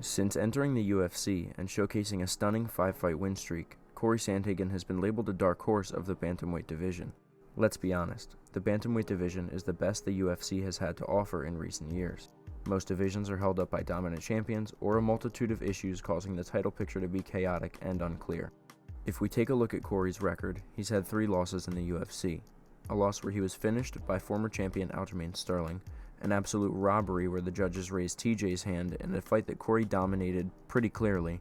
Since entering the UFC and showcasing a stunning 5-fight win streak, Cory Sandhagen has been labeled a dark horse of the bantamweight division. Let's be honest, the bantamweight division is the best the UFC has had to offer in recent years. Most divisions are held up by dominant champions or a multitude of issues causing the title picture to be chaotic and unclear. If we take a look at Cory's record, he's had 3 losses in the UFC. A loss where he was finished by former champion Aljamain Sterling, an absolute robbery where the judges raised TJ's hand in a fight that Cory dominated pretty clearly,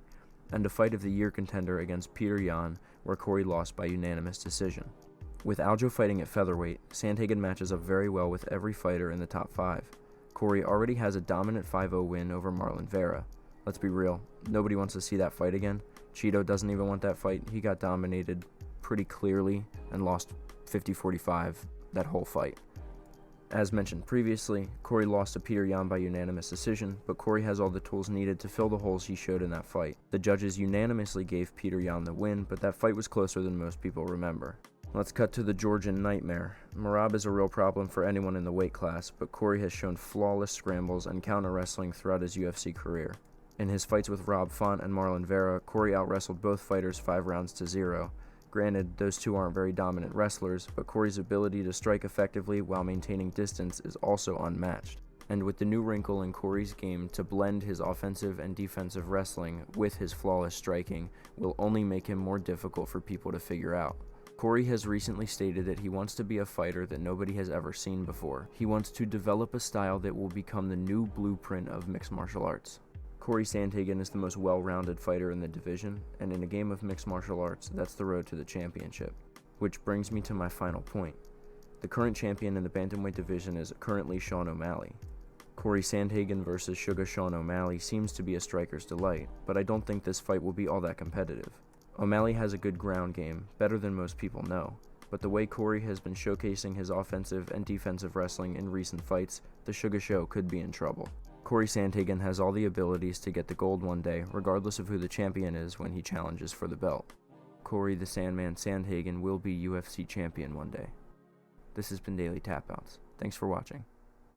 and a fight of the year contender against Peter Yan where Cory lost by unanimous decision. With Aljo fighting at featherweight, Sandhagen matches up very well with every fighter in the top 5. Cory already has a dominant 5-0 win over Marlon Vera. Let's be real, nobody wants to see that fight again. Cheeto doesn't even want that fight. He got dominated pretty clearly and lost 50-45 that whole fight. As mentioned previously, Cory lost to Peter Yan by unanimous decision, but Cory has all the tools needed to fill the holes he showed in that fight. The judges unanimously gave Peter Yan the win, but that fight was closer than most people remember. Let's cut to the Georgian nightmare. Merab is a real problem for anyone in the weight class, but Cory has shown flawless scrambles and counter wrestling throughout his UFC career. In his fights with Rob Font and Marlon Vera, Cory out-wrestled both fighters 5 rounds to 0. Granted, those two aren't very dominant wrestlers, but Cory's ability to strike effectively while maintaining distance is also unmatched. And with the new wrinkle in Cory's game to blend his offensive and defensive wrestling with his flawless striking will only make him more difficult for people to figure out. Cory has recently stated that he wants to be a fighter that nobody has ever seen before. He wants to develop a style that will become the new blueprint of mixed martial arts. Cory Sandhagen is the most well-rounded fighter in the division, and in a game of mixed martial arts, that's the road to the championship. Which brings me to my final point. The current champion in the bantamweight division is currently Sean O'Malley. Cory Sandhagen versus Sugar Sean O'Malley seems to be a striker's delight, but I don't think this fight will be all that competitive. O'Malley has a good ground game, better than most people know, but the way Cory has been showcasing his offensive and defensive wrestling in recent fights, the Sugar Show could be in trouble. Cory Sandhagen has all the abilities to get the gold one day, regardless of who the champion is when he challenges for the belt. Cory the Sandman Sandhagen will be UFC champion one day. This has been Daily Tapouts. Thanks for watching.